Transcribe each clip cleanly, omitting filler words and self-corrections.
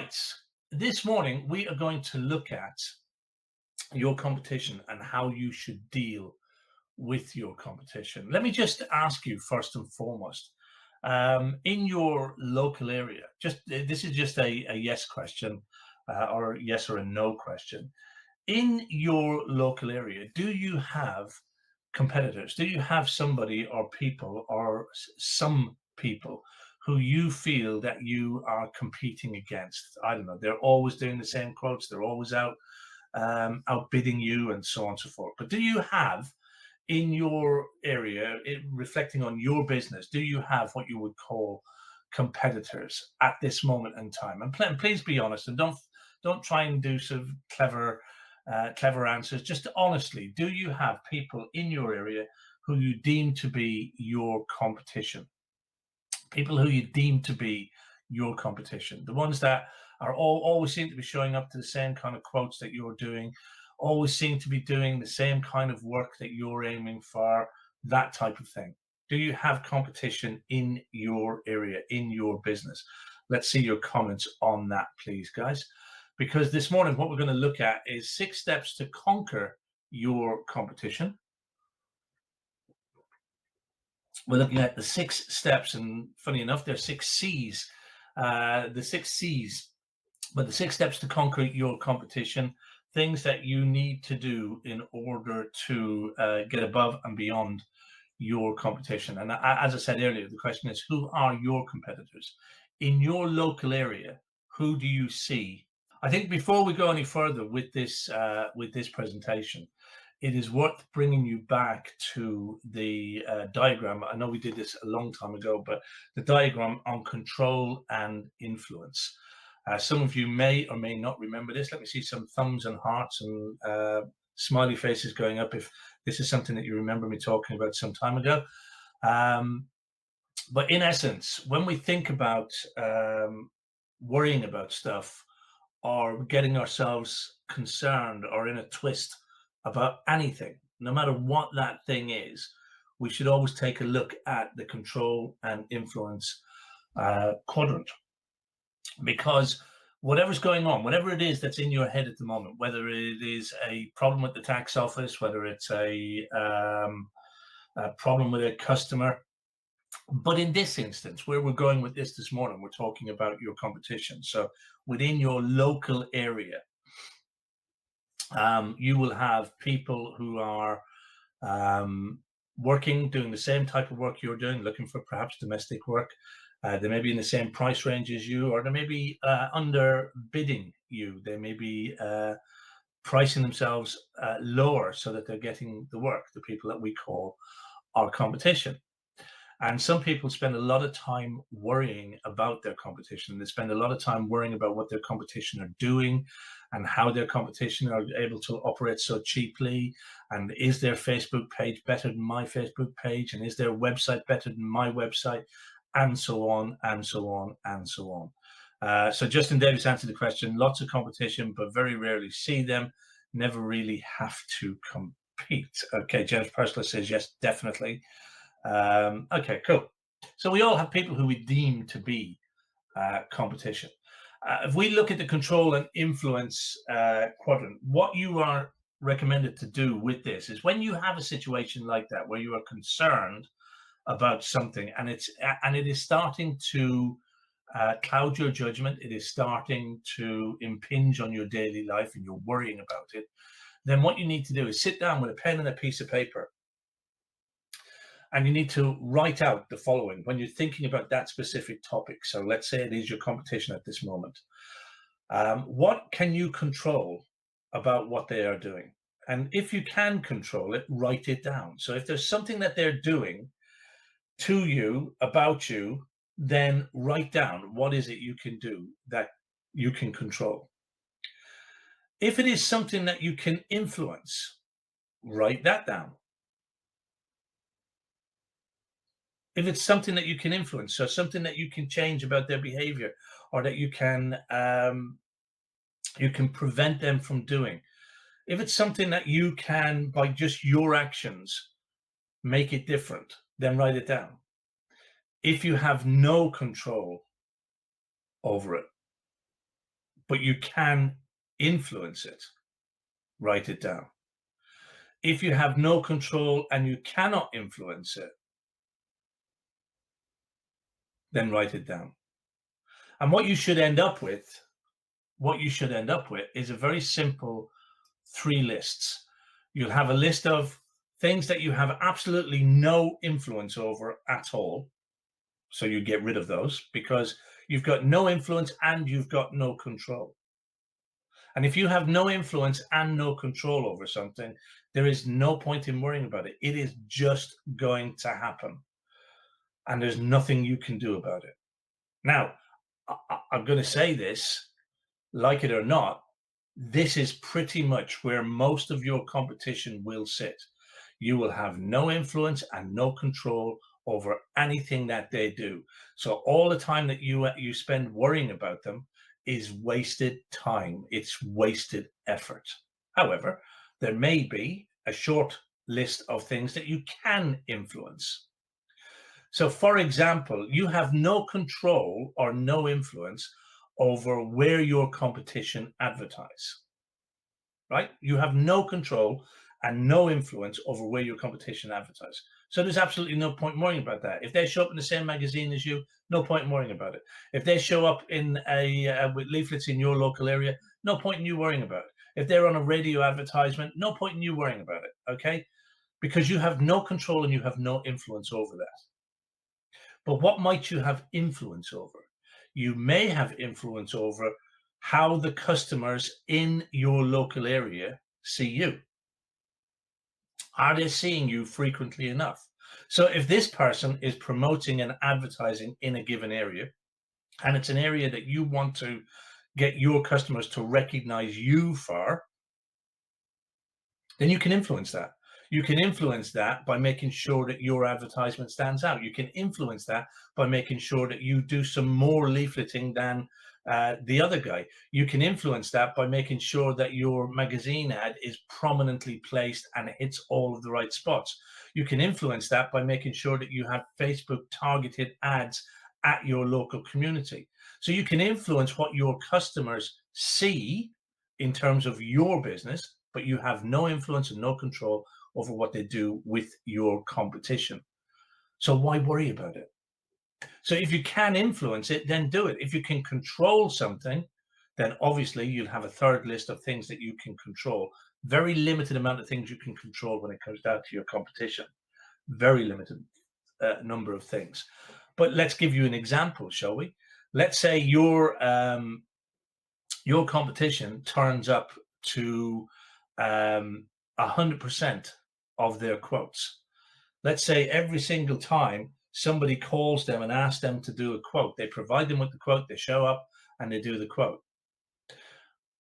Right. This morning, we are going to look at your competition and how you should deal with your competition. Let me just ask you first and foremost, in your local area, just this is just a yes question or a yes or a no question. In your local area, do you have competitors? Do you have somebody or people or some people who you feel that you are competing against? I don't know. They're always doing the same quotes. They're always outbidding you, and so on and so forth. But do you have in your area, reflecting on your business, do you have what you would call competitors at this moment in time? And please be honest, and don't try and do sort of clever answers. Just honestly, do you have people in your area who you deem to be your competition? People who you deem to be your competition, the ones that are always seem to be showing up to the same kind of quotes that you're doing, always seem to be doing the same kind of work that you're aiming for, that type of thing. Do you have competition in your area, in your business? Let's see your comments on that, please, guys. Because this morning, what we're going to look at is 6 steps to conquer your competition. We're looking at the 6 steps, and funny enough, there's 6 C's. The 6 C's, but the 6 steps to conquer your competition, things that you need to do in order to get above and beyond your competition. And as I said earlier, the question is, who are your competitors? In your local area, who do you see? I think before we go any further with this presentation, it is worth bringing you back to the diagram. I know we did this a long time ago, but the diagram on control and influence. Some of you may or may not remember this. Let me see some thumbs and hearts and smiley faces going up if this is something that you remember me talking about some time ago. But in essence, when we think about worrying about stuff, or getting ourselves concerned or in a twist about anything, no matter what that thing is, we should always take a look at the control and influence quadrant. Because whatever's going on, whatever it is that's in your head at the moment, whether it is a problem with the tax office, whether it's a problem with a customer, but in this instance, where we're going with this morning, we're talking about your competition. So within your local area, you will have people who are doing the same type of work you're doing, looking for perhaps domestic work. They may be in the same price range as you, or they may be underbidding you. They may be pricing themselves lower so that they're getting the work, the people that we call our competition. And some people spend a lot of time worrying about their competition. They spend a lot of time worrying about what their competition are doing and how their competition are able to operate so cheaply. And is their Facebook page better than my Facebook page? And is their website better than my website? And so on, and so on, and so on. So Justin Davis answered the question, lots of competition, but very rarely see them, never really have to compete. Okay, James Persler says, yes, definitely. Okay, cool. So we all have people who we deem to be competition. If we look at the control and influence quadrant, what you are recommended to do with this is when you have a situation like that where you are concerned about something and it is starting to cloud your judgment, it is starting to impinge on your daily life and you're worrying about it, then what you need to do is sit down with a pen and a piece of paper. And you need to write out the following when you're thinking about that specific topic. So let's say it is your competition at this moment. What can you control about what they are doing? And if you can control it, write it down. So if there's something that they're doing to you, about you, then write down what is it you can do that you can control. If it is something that you can influence, write that down. If it's something that you can influence, so something that you can change about their behavior, or that you can prevent them from doing. If it's something that you can, by just your actions, make it different, then write it down. If you have no control over it, but you can influence it, write it down. If you have no control and you cannot influence it, then write it down. And what you should end up with is a very simple 3 lists. You'll have a list of things that you have absolutely no influence over at all. So you get rid of those because you've got no influence and you've got no control. And if you have no influence and no control over something, there is no point in worrying about it. It is just going to happen. And there's nothing you can do about it. Now, I'm going to say this, like it or not, this is pretty much where most of your competition will sit. You will have no influence and no control over anything that they do. So all the time that you spend worrying about them is wasted time. It's wasted effort. However, there may be a short list of things that you can influence. So, for example, you have no control or no influence over where your competition advertise, right? You have no control and no influence over where your competition advertise. So there's absolutely no point worrying about that. If they show up in the same magazine as you, no point in worrying about it. If they show up in with leaflets in your local area, no point in you worrying about it. If they're on a radio advertisement, no point in you worrying about it, okay? Because you have no control and you have no influence over that. But what might you have influence over? You may have influence over how the customers in your local area see you. Are they seeing you frequently enough? So if this person is promoting and advertising in a given area, and it's an area that you want to get your customers to recognize you for, then you can influence that. You can influence that by making sure that your advertisement stands out. You can influence that by making sure that you do some more leafleting than the other guy. You can influence that by making sure that your magazine ad is prominently placed and it hits all of the right spots. You can influence that by making sure that you have Facebook targeted ads at your local community. So you can influence what your customers see in terms of your business, but you have no influence and no control over what they do with your competition. So why worry about it? So if you can influence it, then do it. If you can control something, then obviously you'll have a third list of things that you can control. Very limited amount of things you can control when it comes down to your competition. Very limited number of things. But let's give you an example, shall we? Let's say your competition turns up to 100% of their quotes. Let's say every single time somebody calls them and asks them to do a quote, they provide them with the quote, they show up and they do the quote.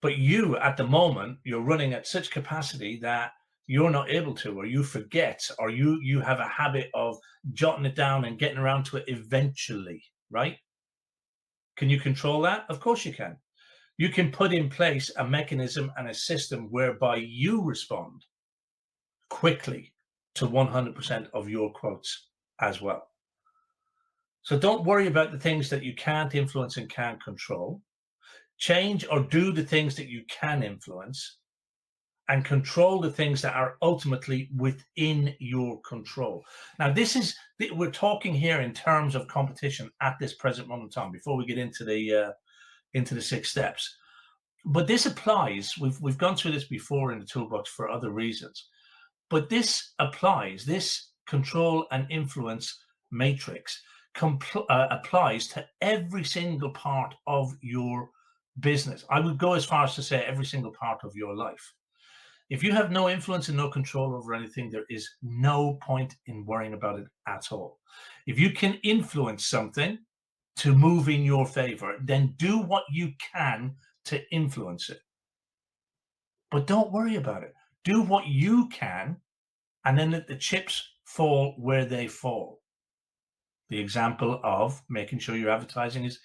But you, at the moment, you're running at such capacity that you're not able to, or you forget, or you have a habit of jotting it down and getting around to it eventually, right? Can you control that? Of course you can. You can put in place a mechanism and a system whereby you respond quickly to 100% of your quotes as well. So don't worry about the things that you can't influence and can't control. Change or do the things that you can influence and control the things that are ultimately within your control. Now, we're talking here in terms of competition at this present moment in time before we get into the 6 steps. But this applies, we've gone through this before in the toolbox for other reasons, but this applies, this control and influence matrix applies to every single part of your business. I would go as far as to say every single part of your life. If you have no influence and no control over anything, there is no point in worrying about it at all. If you can influence something to move in your favor, then do what you can to influence it. But don't worry about it. Do what you can, and then let the chips fall where they fall. The example of making sure your advertising is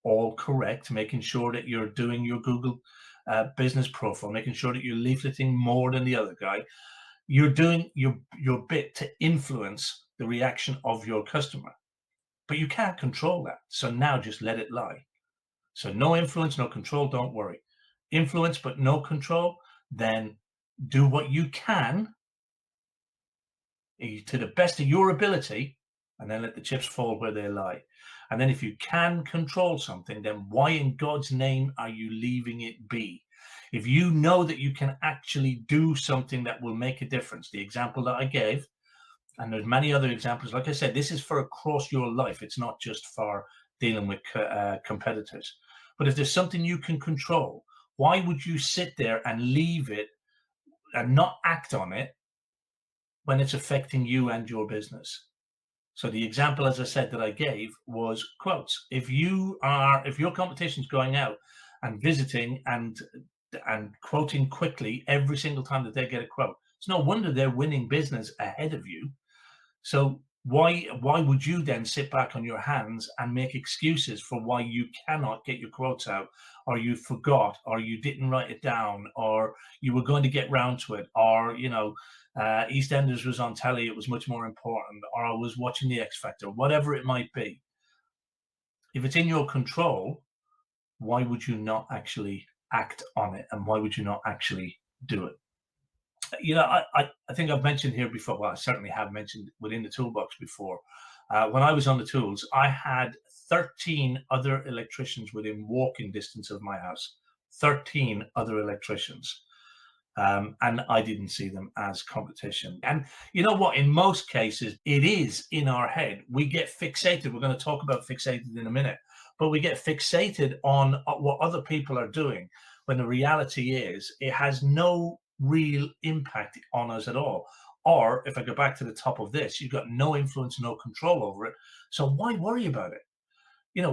all correct, making sure that you're doing your Google business profile, making sure that you're leafleting more than the other guy. You're doing your bit to influence the reaction of your customer, but you can't control that. So now just let it lie. So no influence, no control, don't worry. Influence but no control, then do what you can to the best of your ability, and then let the chips fall where they lie. And then if you can control something, then why in God's name are you leaving it be? If you know that you can actually do something that will make a difference, the example that I gave, and there's many other examples, like I said, this is for across your life. It's not just for dealing with competitors. But if there's something you can control, why would you sit there and leave it and not act on it when it's affecting you and your business? So the example, as I said, that I gave was quotes. If your competition's going out and visiting and quoting quickly every single time that they get a quote, it's no wonder they're winning business ahead of you. So why would you then sit back on your hands and make excuses for why you cannot get your quotes out, or you forgot, or you didn't write it down, or you were going to get round to it, or EastEnders was on telly, it was much more important, or I was watching the X Factor, whatever it might be. If it's in your control, why would you not actually act on it, and why would you not actually do it? I think I've mentioned here before, well, I certainly have mentioned within the toolbox before. When I was on the tools, I had 13 other electricians within walking distance of my house, 13 other electricians. And I didn't see them as competition. And you know what? In most cases, it is in our head. We get fixated. We're going to talk about fixated in a minute, but we get fixated on what other people are doing, when the reality is it has no real impact on us at all. Or if I go back to the top of this, you've got no influence, no control over it. So why worry about it?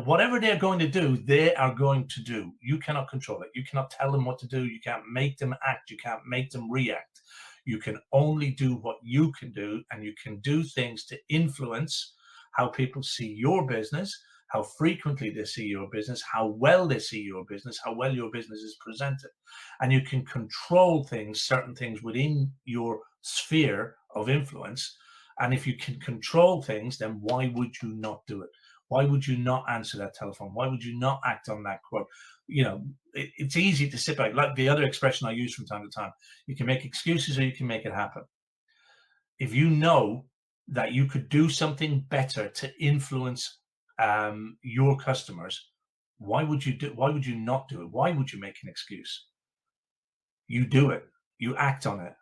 Whatever they're going to do, they are going to do. You cannot control it. You cannot tell them what to do. You can't make them act. You can't make them react. You can only do what you can do, and you can do things to influence how people see your business, how frequently they see your business, how well they see your business, how well your business is presented. And you can control things, certain things within your sphere of influence. And if you can control things, then why would you not do it? Why would you not answer that telephone? Why would you not act on that quote? It's easy to sit back. Like the other expression I use from time to time, you can make excuses or you can make it happen. If you know that you could do something better to influence your customers, why would you not do it? Why would you make an excuse? You do it. You act on it.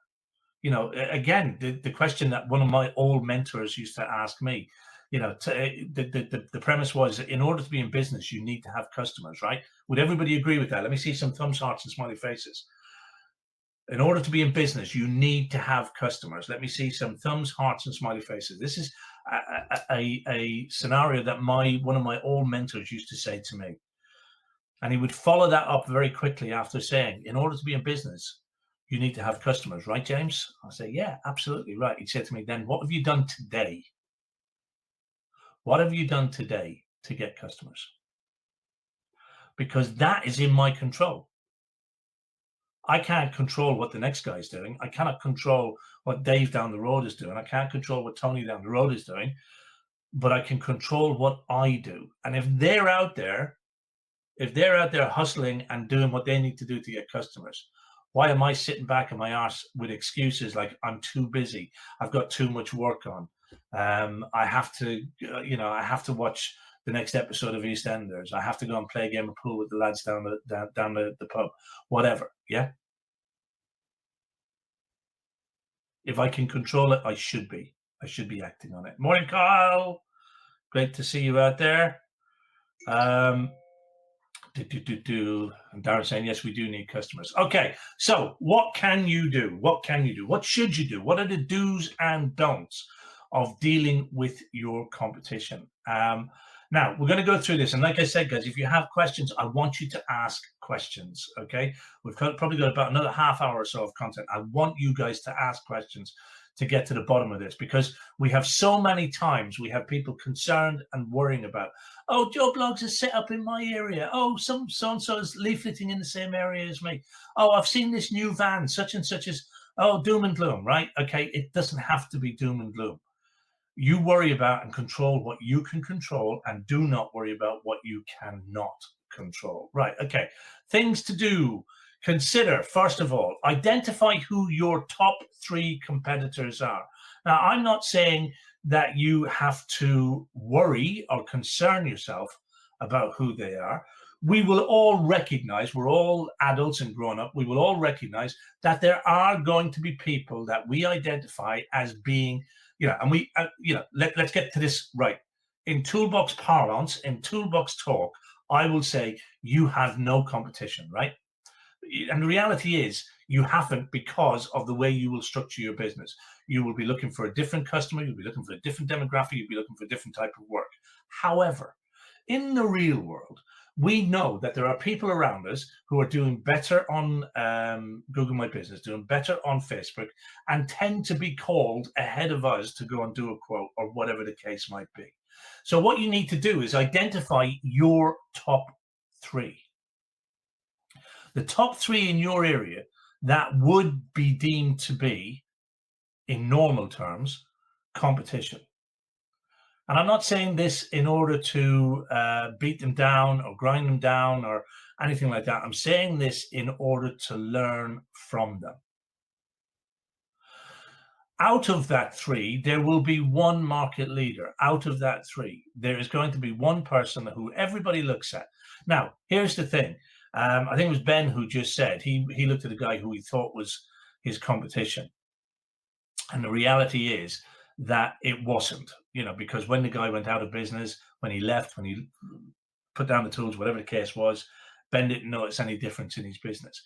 Again, the question that one of my old mentors used to ask me, the premise was, in order to be in business, you need to have customers, right? Would everybody agree with that? Let me see some thumbs, hearts, and smiley faces. In order to be in business, you need to have customers. Let me see some thumbs, hearts, and smiley faces. This is a scenario that one of my old mentors used to say to me. And he would follow that up very quickly after saying, in order to be in business, you need to have customers, right, James? I say, yeah, absolutely right. He said to me, then what have you done today? What have you done today to get customers? Because that is in my control. I can't control what the next guy's doing. I cannot control what Dave down the road is doing. I can't control what Tony down the road is doing, but I can control what I do. And if they're out there hustling and doing what they need to do to get customers, why am I sitting back on my arse with excuses like, I'm too busy, I've got too much work on, I have to watch the next episode of EastEnders, I have to go and play a game of pool with the lads down the pub, whatever. Yeah. If I can control it, I should be acting on it. Morning, Carl. Great to see you out there. And Darren saying, yes, we do need customers. Okay, so what can you do? What can you do? What should you do? What are the do's and don'ts of dealing with your competition? Now, we're going to go through this. And like I said, guys, if you have questions, I want you to ask questions, okay? We've probably got about another half hour or so of content. I want you guys to ask questions to get to the bottom of this, because we have so many times we have people concerned and worrying about, oh, Joe Blogs is set up in my area. Oh, so-and-so is leafleting in the same area as me. Oh, I've seen this new van, such and such is, oh, doom and gloom, right? Okay, it doesn't have to be doom and gloom. You worry about and control what you can control, and do not worry about what you cannot control. Right, okay. Things to do. Consider, first of all, identify who your top 3 competitors are. Now, I'm not saying that you have to worry or concern yourself about who they are. We will all recognize, we're all adults and grown up, we will all recognize that there are going to be people that we identify as being, and we, let's get to this right. In toolbox parlance, in toolbox talk, I will say you have no competition, right? And the reality is you haven't, because of the way you will structure your business. You will be looking for a different customer, you'll be looking for a different demographic, you'll be looking for a different type of work. However, in the real world, we know that there are people around us who are doing better on Google My Business, doing better on Facebook, and tend to be called ahead of us to go and do a quote or whatever the case might be. So what you need to do is identify your top 3. The top 3 in your area that would be deemed to be, in normal terms, competition. And I'm not saying this in order to beat them down or grind them down or anything like that. I'm saying this in order to learn from them. Out of that 3, there will be one market leader. Out of that 3, there is going to be one person who everybody looks at. Now, here's the thing. I think it was Ben who just said he looked at a guy who he thought was his competition. And the reality is that it wasn't, because when the guy went out of business, when he left, when he put down the tools, whatever the case was, Ben didn't notice any difference in his business.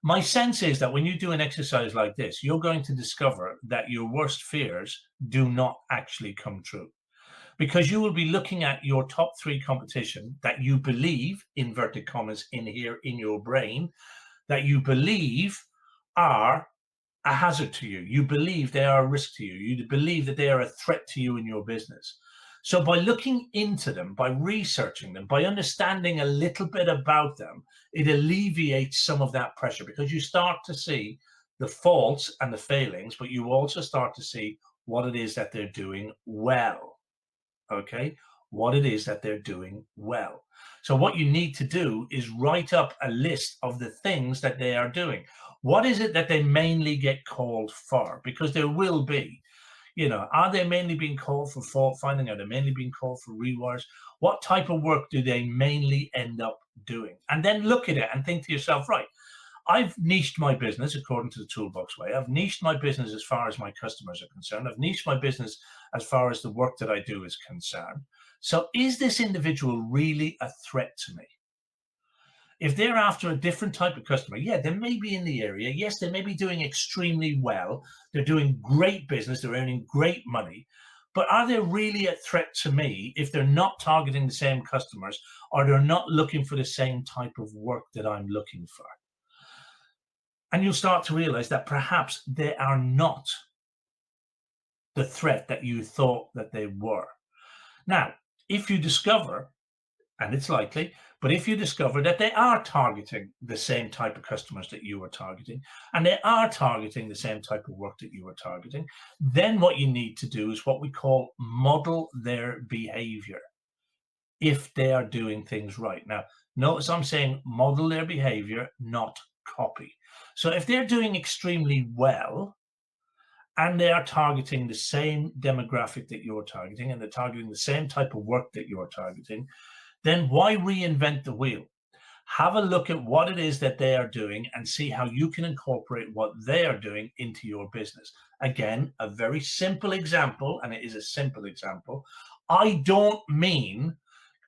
My sense is that when you do an exercise like this, you're going to discover that your worst fears do not actually come true, because you will be looking at your top 3 competition that you believe, inverted commas in here in your brain, that you believe are a hazard to you. You believe they are a risk to you. You believe that they are a threat to you in your business. So by looking into them, by researching them, by understanding a little bit about them, it alleviates some of that pressure, because you start to see the faults and the failings, but you also start to see what it is that they're doing well. Okay, what it is that they're doing well. So what you need to do is write up a list of the things that they are doing. What is it that they mainly get called for? Because there will be, are they mainly being called for fault finding? Are they mainly being called for rewires? What type of work do they mainly end up doing? And then look at it and think to yourself, right, I've niched my business according to the toolbox way. I've niched my business as far as my customers are concerned. I've niched my business as far as the work that I do is concerned. So is this individual really a threat to me? If they're after a different type of customer, yeah, they may be in the area. Yes, they may be doing extremely well. They're doing great business. They're earning great money. But are they really a threat to me if they're not targeting the same customers, or they're not looking for the same type of work that I'm looking for? And you'll start to realize that perhaps they are not the threat that you thought that they were. Now, if you discover, and it's likely, but if you discover that they are targeting the same type of customers that you are targeting, and they are targeting the same type of work that you are targeting, then what you need to do is what we call model their behavior, if they are doing things right. Now, notice I'm saying model their behavior, not copy. So if they're doing extremely well, and they are targeting the same demographic that you're targeting, and they're targeting the same type of work that you're targeting, then why reinvent the wheel? Have a look at what it is that they are doing and see how you can incorporate what they are doing into your business. Again, a very simple example, and it is a simple example. I don't mean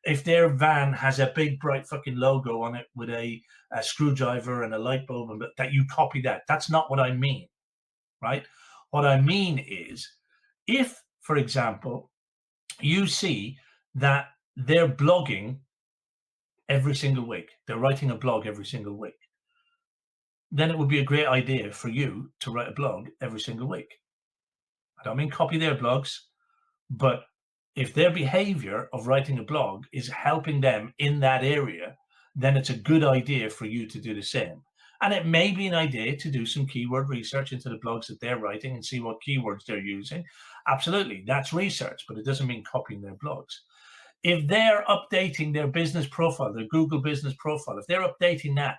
if their van has a big bright fucking logo on it with a screwdriver and a light bulb, and that you copy that. That's not what I mean, right? What I mean is, if, for example, you see that they're blogging every single week, they're writing a blog every single week, then it would be a great idea for you to write a blog every single week. I don't mean copy their blogs, but if their behavior of writing a blog is helping them in that area, then it's a good idea for you to do the same. And it may be an idea to do some keyword research into the blogs that they're writing and see what keywords they're using. Absolutely, that's research, but it doesn't mean copying their blogs. If they're updating their business profile, their Google business profile, if they're updating that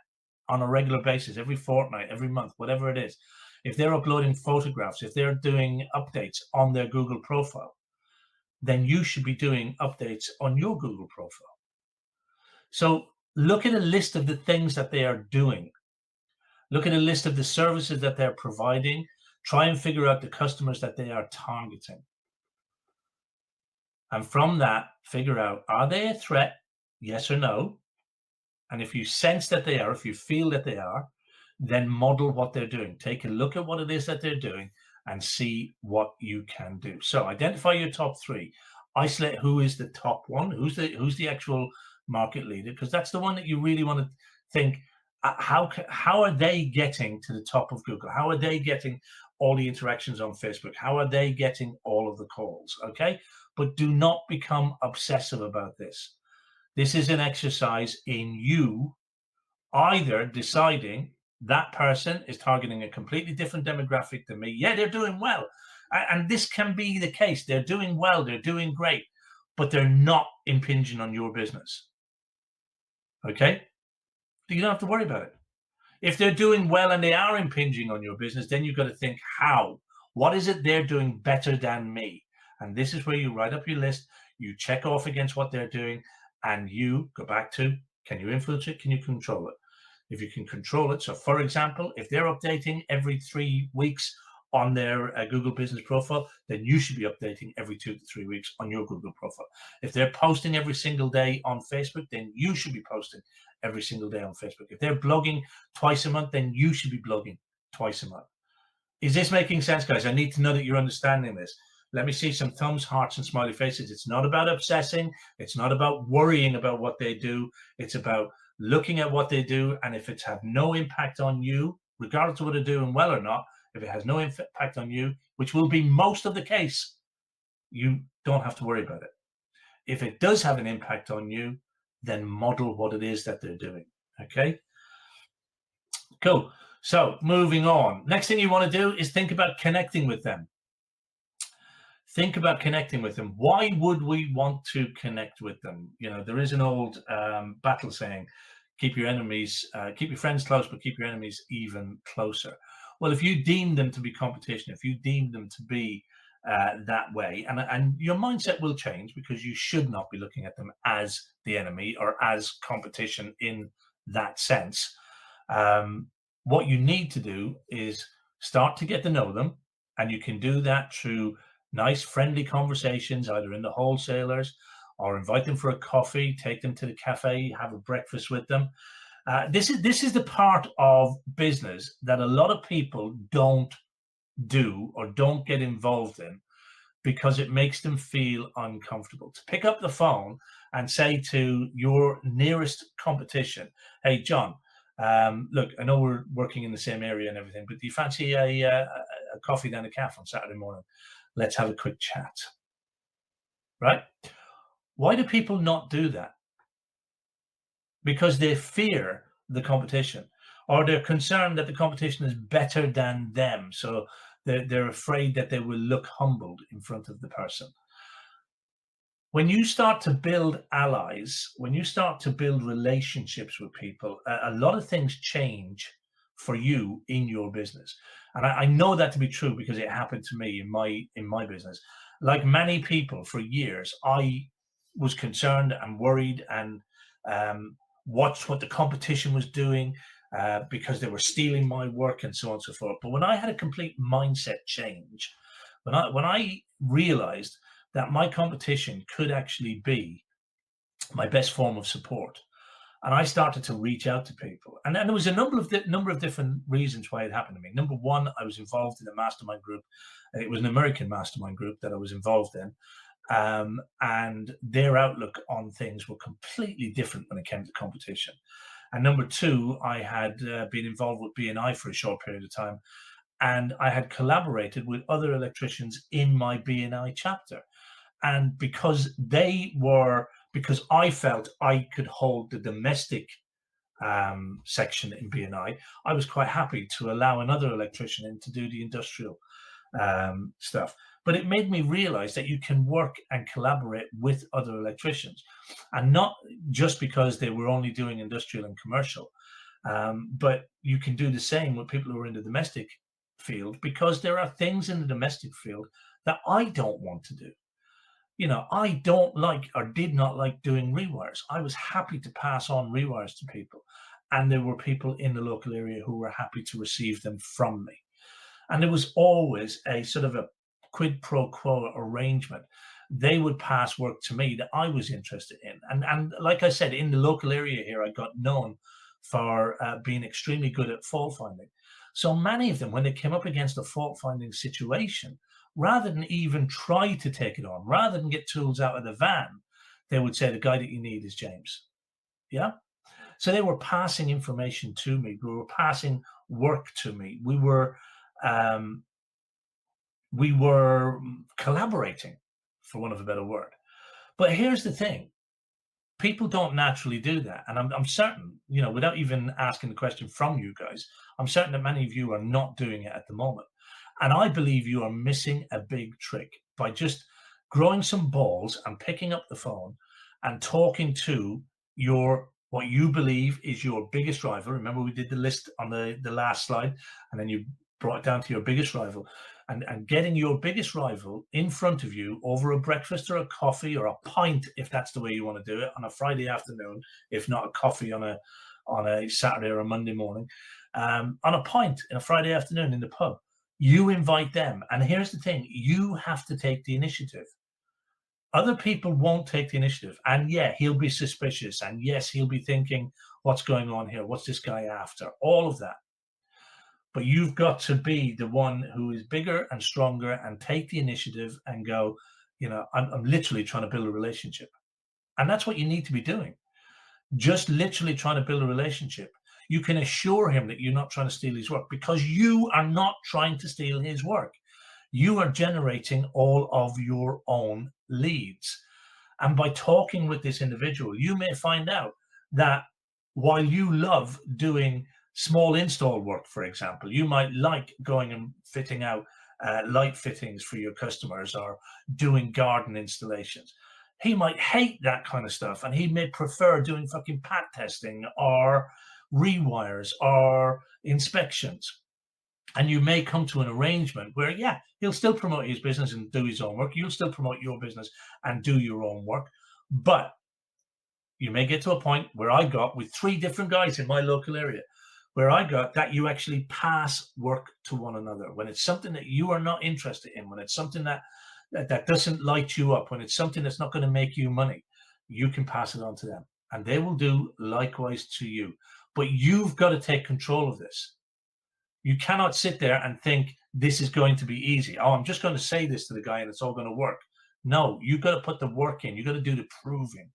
on a regular basis, every fortnight, every month, whatever it is, if they're uploading photographs, if they're doing updates on their Google profile, then you should be doing updates on your Google profile. So look at a list of the things that they are doing. Look at a list of the services that they're providing. Try and figure out the customers that they are targeting. And from that, figure out, are they a threat? Yes or no? And if you sense that they are, if you feel that they are, then model what they're doing. Take a look at what it is that they're doing and see what you can do. So identify your top three. Isolate who is the top one, who's the actual market leader, because that's the one that you really want to think, how are they getting to the top of Google? How are they getting all the interactions on Facebook? How are they getting all of the calls? Okay, but do not become obsessive about this. This is an exercise in you either deciding that person is targeting a completely different demographic than me. Yeah, they're doing well. And this can be the case. They're doing well, they're doing great, but they're not impinging on your business. Okay? You don't have to worry about it. If they're doing well and they are impinging on your business, then you've got to think, how? What is it they're doing better than me? And this is where you write up your list, you check off against what they're doing, and you go back to, can you influence it? Can you control it? If you can control it. So for example, if they're updating every 3 weeks on their Google business profile, then you should be updating every 2 to 3 weeks on your Google profile. If they're posting every single day on Facebook, then you should be posting every single day on Facebook. If they're blogging twice a month, then you should be blogging twice a month. Is this making sense, guys? I need to know that you're understanding this. Let me see some thumbs, hearts, and smiley faces. It's not about obsessing. It's not about worrying about what they do. It's about looking at what they do. And if it's had no impact on you, regardless of whether they're doing well or not, if it has no impact on you, which will be most of the case, you don't have to worry about it. If it does have an impact on you, then model what it is that they're doing. Okay? Cool. So moving on. Next thing you want to do is think about connecting with them. Think about connecting with them. Why would we want to connect with them? You know, there is an old battle saying, keep your friends close, but keep your enemies even closer. Well, if you deem them to be competition, if you deem them to be that way, and your mindset will change, because you should not be looking at them as the enemy or as competition in that sense. What you need to do is start to get to know them, and you can do that through nice friendly conversations, either in the wholesalers, or invite them for a coffee, take them to the cafe, have a breakfast with them. This is the part of business that a lot of people don't do or don't get involved in, because it makes them feel uncomfortable. To pick up the phone and say to your nearest competition, hey, John, look, I know we're working in the same area and everything, but do you fancy a coffee down the cafe on Saturday morning? Let's have a quick chat. Right? Why do people not do that? Because they fear the competition, or they're concerned that the competition is better than them. So they're afraid that they will look humbled in front of the person. When you start to build allies, when you start to build relationships with people, a lot of things change for you in your business. And I know that to be true because it happened to me in my business. Like many people, for years, I was concerned and worried and watched what the competition was doing because they were stealing my work and so on and so forth. But when I had a complete mindset change, when I realized that my competition could actually be my best form of support, and I started to reach out to people, and then there was a number of different reasons why it happened to me. Number one, I was involved in a mastermind group. It was an American mastermind group that I was involved in, and their outlook on things were completely different when it came to competition. And number two, I had been involved with BNI for a short period of time, and I had collaborated with other electricians in my BNI chapter. And because I felt I could hold the domestic section in BNI, I was quite happy to allow another electrician in to do the industrial stuff. But it made me realize that you can work and collaborate with other electricians, and not just because they were only doing industrial and commercial, but you can do the same with people who are in the domestic field, because there are things in the domestic field that I don't want to do. You know, I don't like, or did not like, doing rewires. I was happy to pass on rewires to people, and there were people in the local area who were happy to receive them from me. And there was always a sort of a quid pro quo arrangement. They would pass work to me that I was interested in. And like I said, in the local area here, I got known for being extremely good at fault finding. So many of them, when they came up against a fault finding situation, rather than even try to take it on, rather than get tools out of the van, they would say, the guy that you need is James. Yeah. So they were passing information to me. We were passing work to me. We were collaborating, for want of a better word. But here's the thing: people don't naturally do that, and I'm certain, you know, without even asking the question from you guys, I'm certain that many of you are not doing it at the moment. And I believe you are missing a big trick by just growing some balls and picking up the phone and talking to what you believe is your biggest rival. Remember, we did the list on the last slide, and then you brought it down to your biggest rival, and getting your biggest rival in front of you over a breakfast or a coffee or a pint, if that's the way you want to do it, on a Friday afternoon, if not a coffee on a Saturday or a Monday morning, on a pint in a Friday afternoon in the pub. You invite them. And here's the thing: you have to take the initiative. Other people won't take the initiative. And yeah, he'll be suspicious. And yes, he'll be thinking, what's going on here? What's this guy after? All of that. But you've got to be the one who is bigger and stronger and take the initiative and go, you know, I'm literally trying to build a relationship. And that's what you need to be doing. Just literally trying to build a relationship. You can assure him that you're not trying to steal his work, because you are not trying to steal his work. You are generating all of your own leads. And by talking with this individual, you may find out that while you love doing small install work, for example, you might like going and fitting out light fittings for your customers or doing garden installations. He might hate that kind of stuff, and he may prefer doing fucking pat testing or rewires or inspections. And you may come to an arrangement where, yeah, he'll still promote his business and do his own work. You'll still promote your business and do your own work. But you may get to a point where I got with 3 different guys in my local area, where I got that you actually pass work to one another. When it's something that you are not interested in, when it's something that doesn't light you up, when it's something that's not going to make you money, you can pass it on to them, and they will do likewise to you. But you've got to take control of this. You cannot sit there and think this is going to be easy. Oh, I'm just going to say this to the guy and it's all going to work. No, you've got to put the work in. You've got to do the proving.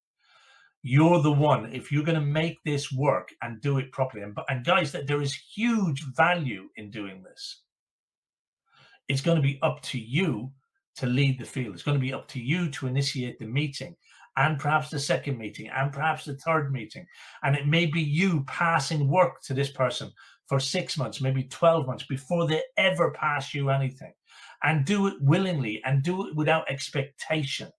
You're the one. If you're going to make this work and do it properly, and guys, that there is huge value in doing this. It's going to be up to you to lead the field. It's going to be up to you to initiate the meeting, and perhaps the second meeting, and perhaps the third meeting. And it may be you passing work to this person for 6 months, maybe 12 months before they ever pass you anything. And do it willingly and do it without expectation.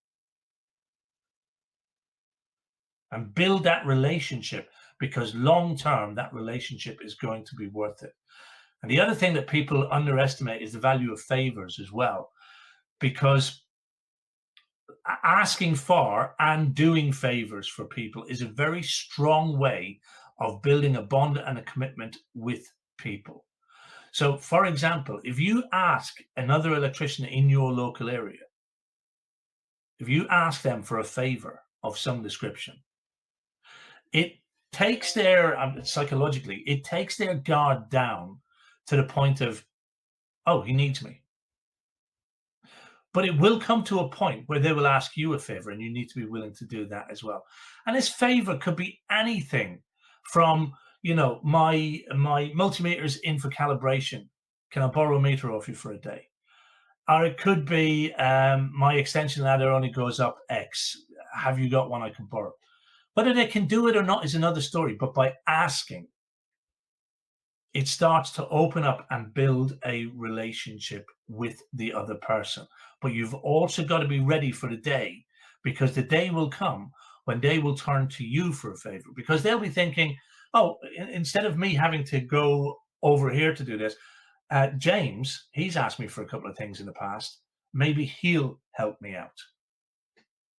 And build that relationship, because long term, that relationship is going to be worth it. And the other thing that people underestimate is the value of favors as well, because asking for and doing favors for people is a very strong way of building a bond and a commitment with people. So, for example, if you ask another electrician in your local area, if you ask them for a favor of some description, it takes their, psychologically, it takes their guard down to the point of, oh, he needs me. But it will come to a point where they will ask you a favor, and you need to be willing to do that as well. And this favor could be anything from, you know, my multimeter's in for calibration. Can I borrow a meter off you for a day? Or it could be, my extension ladder only goes up X. Have you got one I can borrow? Whether they can do it or not is another story. But by asking, it starts to open up and build a relationship with the other person. But you've also got to be ready for the day, because the day will come when they will turn to you for a favor, because they'll be thinking, oh, instead of me having to go over here to do this, James, he's asked me for a couple of things in the past. Maybe he'll help me out.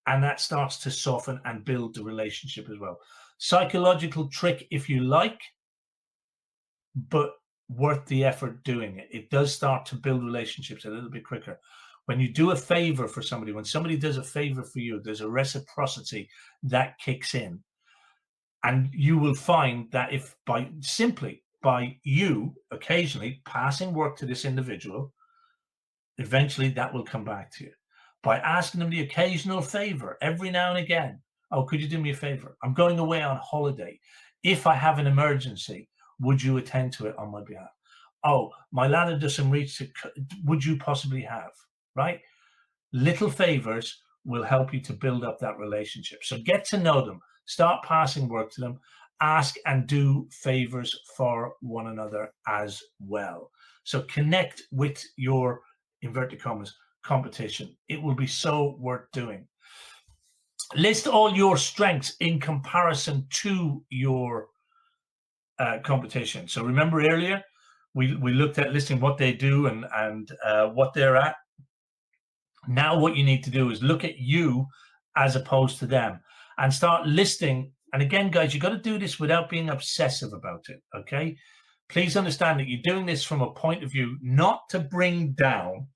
And that starts to soften and build the relationship as well. Psychological trick, if you like, but worth the effort doing it. It does start to build relationships a little bit quicker. When you do a favor for somebody, when somebody does a favor for you, there's a reciprocity that kicks in. And you will find that if simply by you occasionally passing work to this individual, eventually that will come back to you. By asking them the occasional favor every now and again. Oh, could you do me a favor? I'm going away on holiday. If I have an emergency, would you attend to it on my behalf? Oh, my ladder doesn't reach it. Would you possibly have? Right? Little favors will help you to build up that relationship. So get to know them. Start passing work to them. Ask and do favors for one another as well. So connect with your, inverted commas, competition. It will be so worth doing. List all your strengths in comparison to your competition. So remember earlier, we looked at listing what they do and what they're at. Now what you need to do is look at you as opposed to them and start listing. And again, guys, you've got to do this without being obsessive about it, okay? Please understand that you're doing this from a point of view not to bring down,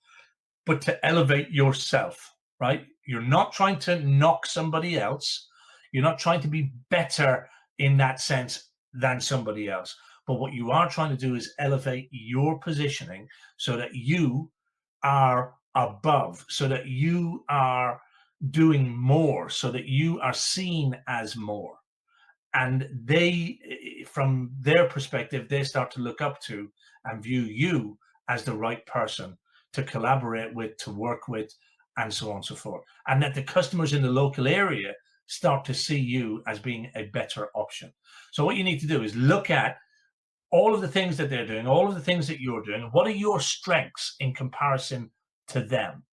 but to elevate yourself, right? You're not trying to knock somebody else. You're not trying to be better in that sense than somebody else. But what you are trying to do is elevate your positioning so that you are above, so that you are doing more, so that you are seen as more. And they, from their perspective, they start to look up to and view you as the right person to collaborate with, to work with, and so on and so forth. And that the customers in the local area start to see you as being a better option. So what you need to do is look at all of the things that they're doing, all of the things that you're doing. What are your strengths in comparison to them?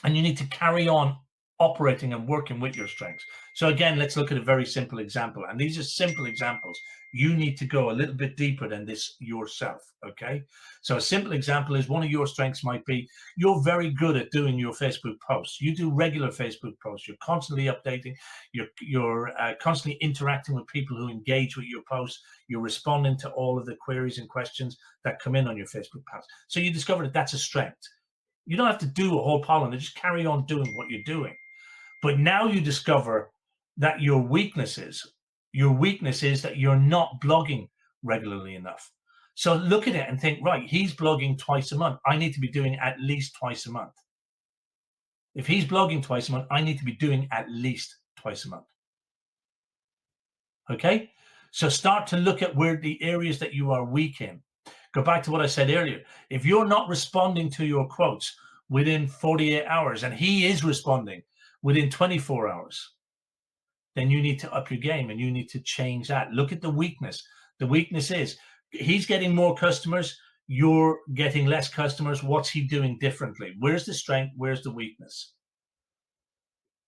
And you need to carry on operating and working with your strengths. So again, let's look at a very simple example. And these are simple examples. You need to go a little bit deeper than this yourself, okay? So a simple example is one of your strengths might be you're very good at doing your Facebook posts. You do regular Facebook posts. You're constantly updating. You're constantly interacting with people who engage with your posts. You're responding to all of the queries and questions that come in on your Facebook posts. So you discover that that's a strength. You don't have to do a whole pile and just carry on doing what you're doing. But now you discover that your weakness is that you're not blogging regularly enough. So look at it and think, right, he's blogging twice a month. I need to be doing at least twice a month. If he's blogging twice a month, I need to be doing at least twice a month. Okay? So start to look at where the areas that you are weak in. Go back to what I said earlier. If you're not responding to your quotes within 48 hours and he is responding within 24 hours, then you need to up your game and you need to change that. Look at the weakness. The weakness is he's getting more customers, you're getting less customers. What's he doing differently? Where's the strength? Where's the weakness?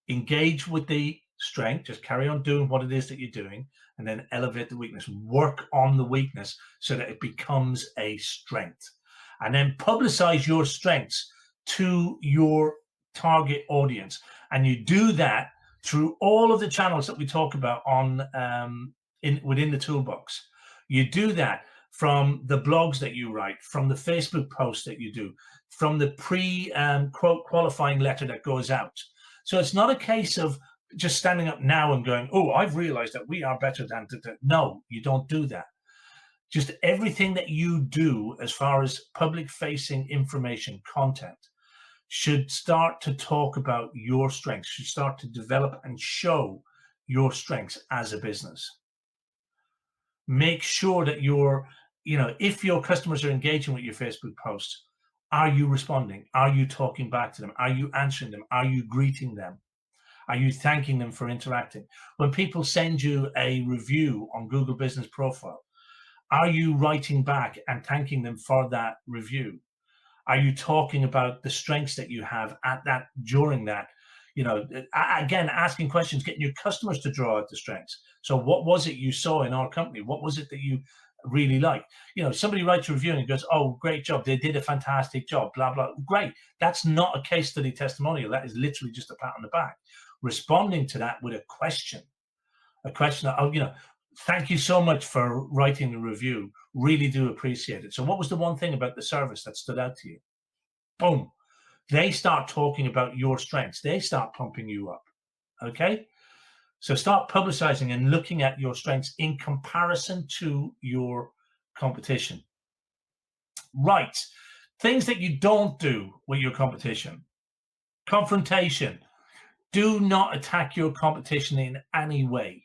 Engage with the strength, just carry on doing what it is that you're doing, and then elevate the weakness. Work on the weakness so that it becomes a strength. And then publicize your strengths to your target audience. And you do that through all of the channels that we talk about on within the toolbox. You do that from the blogs that you write, from the Facebook posts that you do, from the quote qualifying letter that goes out. So it's not a case of just standing up now and going, oh, I've realized that we are better than. No, you don't do that. Just everything that you do as far as public facing information content should start to talk about your strengths, should start to develop and show your strengths as a business. Make sure that you're, if your customers are engaging with your Facebook posts, are you responding? Are you talking back to them? Are you answering them? Are you greeting them? Are you thanking them for interacting? When people send you a review on Google Business Profile, Are you writing back and thanking them for that review? Are you talking about the strengths that you have at that, during that? Again, asking questions, getting your customers to draw out the strengths. So what was it you saw in our company? What was it that you really liked? Somebody writes a review and goes, oh, great job, they did a fantastic job, blah, blah. Great. That's not a case study testimonial. That is literally just a pat on the back. Responding to that with a question of, thank you so much for writing the review. Really do appreciate it. So what was the one thing about the service that stood out to you? Boom. They start talking about your strengths. They start pumping you up. Okay. So start publicizing and looking at your strengths in comparison to your competition. Right. Things that you don't do with your competition. Confrontation. Do not attack your competition in any way.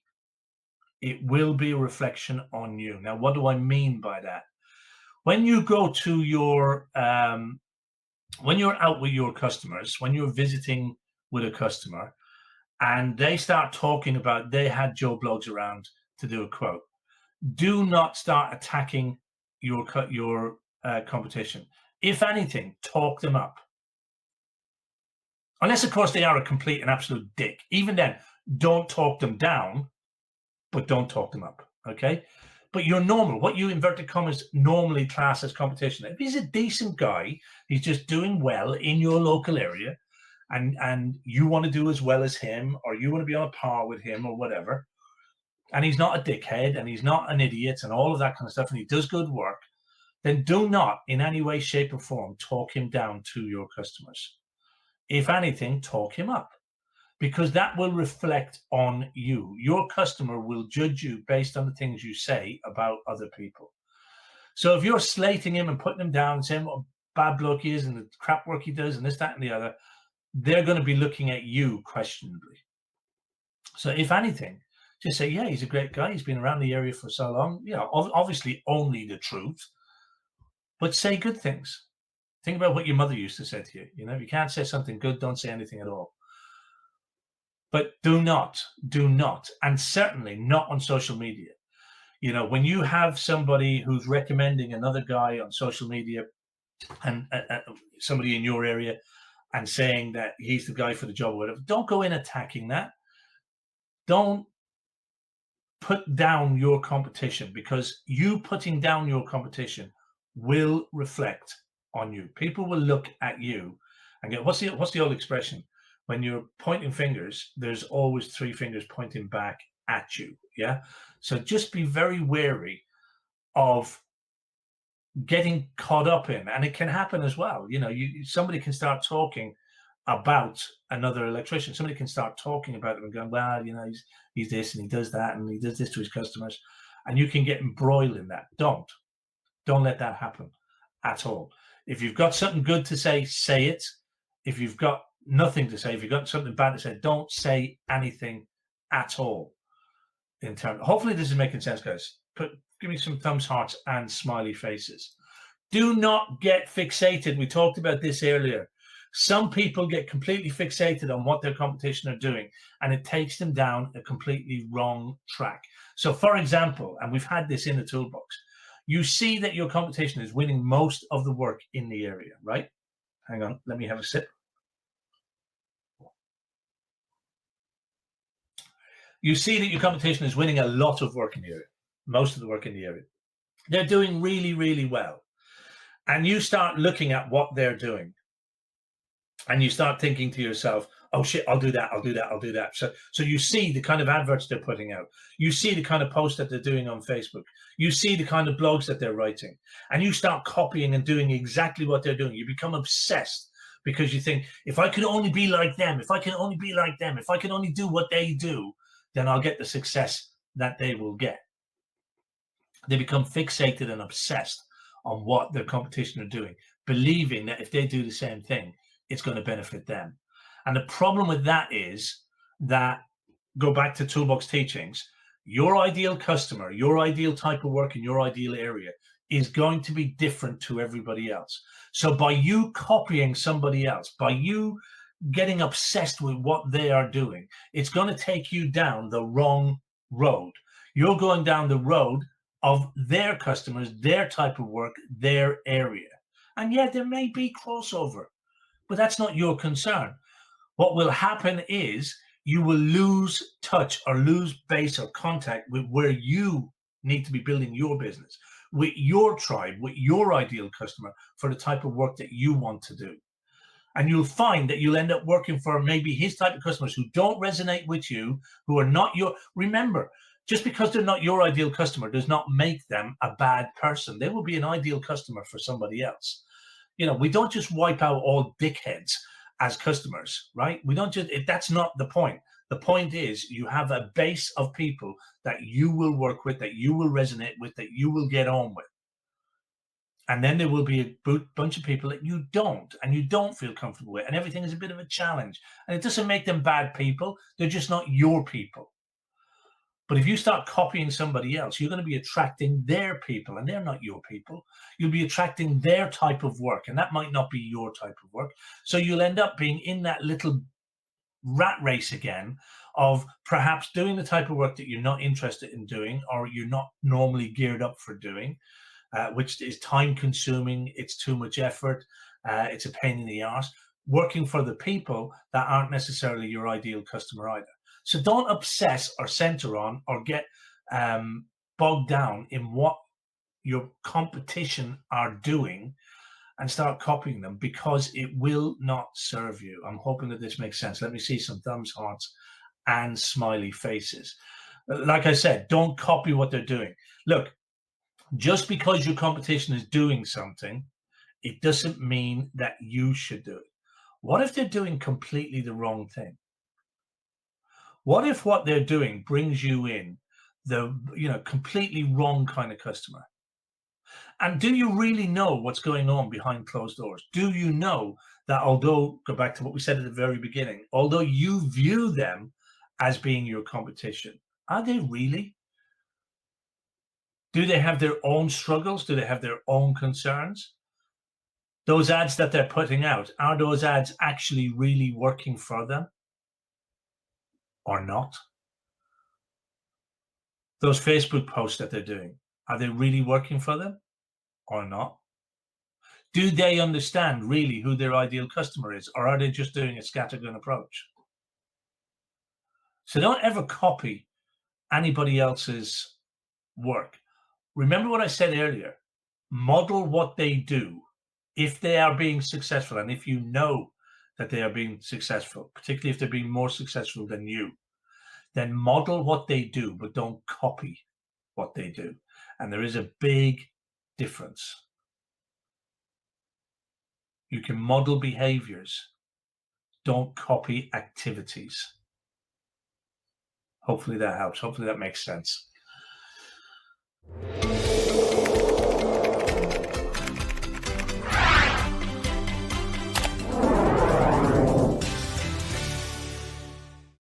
It will be a reflection on you. Now, what do I mean by that? When you go to your, when you're out with your customers, when you're visiting with a customer and they start talking about they had Joe Bloggs around to do a quote, do not start attacking your competition. If anything, talk them up. Unless, of course, they are a complete and absolute dick. Even then, don't talk them down, but don't talk them up, okay? But you're normal. What you, inverted commas, normally class as competition. If he's a decent guy, he's just doing well in your local area, and you want to do as well as him, or you want to be on a par with him or whatever, and he's not a dickhead, and he's not an idiot, and all of that kind of stuff, and he does good work, then do not in any way, shape, or form talk him down to your customers. If anything, talk him up, because that will reflect on you. Your customer will judge you based on the things you say about other people. So if you're slating him and putting him down, saying what a bad bloke he is and the crap work he does and this, that, and the other, they're going to be looking at you questionably. So if anything, just say, yeah, he's a great guy. He's been around the area for so long. Obviously only the truth, but say good things. Think about what your mother used to say to you. If you can't say something good, don't say anything at all. But do not, and certainly not on social media. When you have somebody who's recommending another guy on social media, and somebody in your area, and saying that he's the guy for the job or whatever, don't go in attacking that. Don't put down your competition, because you putting down your competition will reflect on you. People will look at you and go, what's the old expression? When you're pointing fingers, there's always three fingers pointing back at you. Yeah. So just be very wary of getting caught up in, and it can happen as well. Somebody can start talking about another electrician. Somebody can start talking about them and going, well, he's this and he does that and he does this to his customers, and you can get embroiled in that. Don't let that happen at all. If you've got something good to say, say it. If you've got nothing to say, if you've got something bad to say, don't say anything at all. Hopefully this is making sense, guys. Give me some thumbs, hearts, and smiley faces. Do not get fixated. We talked about this earlier. Some people get completely fixated on what their competition are doing, and it takes them down a completely wrong track. So, for example, and we've had this in the toolbox, you see that your competition is winning most of the work in the area, right? Hang on, let me have a sip. You see that your competition is winning a lot of work in the area, most of the work in the area. They're doing really, really well. And you start looking at what they're doing, and you start thinking to yourself, oh shit, I'll do that. So you see the kind of adverts they're putting out. You see the kind of posts that they're doing on Facebook. You see the kind of blogs that they're writing, and you start copying and doing exactly what they're doing. You become obsessed, because you think, if I could only be like them, if I can only be like them, if I can only do what they do, then I'll get the success that they will get. They become fixated and obsessed on what their competition are doing, believing that if they do the same thing, it's going to benefit them. And the problem with that is that, go back to toolbox teachings, your ideal customer, your ideal type of work in your ideal area is going to be different to everybody else. So by you copying somebody else, by you getting obsessed with what they are doing, it's going to take you down the wrong road. You're going down the road of their customers, their type of work, their area. And yeah, there may be crossover, but that's not your concern. What will happen is you will lose touch or lose base or contact with where you need to be building your business, with your tribe, with your ideal customer for the type of work that you want to do. And you'll find that you'll end up working for maybe his type of customers who don't resonate with you, who are not your, remember, just because they're not your ideal customer does not make them a bad person. They will be an ideal customer for somebody else. You know, we don't just wipe out all dickheads as customers, right? We don't just, that's not the point. The point is you have a base of people that you will work with, that you will resonate with, that you will get on with. And then there will be a bunch of people that you don't, and you don't feel comfortable with, and everything is a bit of a challenge. And it doesn't make them bad people. They're just not your people. But if you start copying somebody else, you're going to be attracting their people, and they're not your people. You'll be attracting their type of work, and that might not be your type of work. So you'll end up being in that little rat race again of perhaps doing the type of work that you're not interested in doing, or you're not normally geared up for doing. Which is time consuming, it's too much effort, it's a pain in the arse, working for the people that aren't necessarily your ideal customer either. So don't obsess or center on or get bogged down in what your competition are doing and start copying them, because it will not serve you. I'm hoping that this makes sense. Let me see some thumbs, hearts, and smiley faces. Like I said, don't copy what they're doing. Look, just because your competition is doing something, it doesn't mean that you should do it. What if they're doing completely the wrong thing? What if what they're doing brings you in the, completely wrong kind of customer? And do you really know what's going on behind closed doors? Do you know that, although, go back to what we said at the very beginning, although you view them as being your competition, are they really? Do they have their own struggles? Do they have their own concerns? Those ads that they're putting out, are those ads actually really working for them or not? Those Facebook posts that they're doing, are they really working for them or not? Do they understand really who their ideal customer is, or are they just doing a scattergun approach? So don't ever copy anybody else's work. Remember what I said earlier, model what they do. If they are being successful, and if you know that they are being successful, particularly if they're being more successful than you, then model what they do, but don't copy what they do. And there is a big difference. You can model behaviors, don't copy activities. Hopefully that helps. Hopefully that makes sense.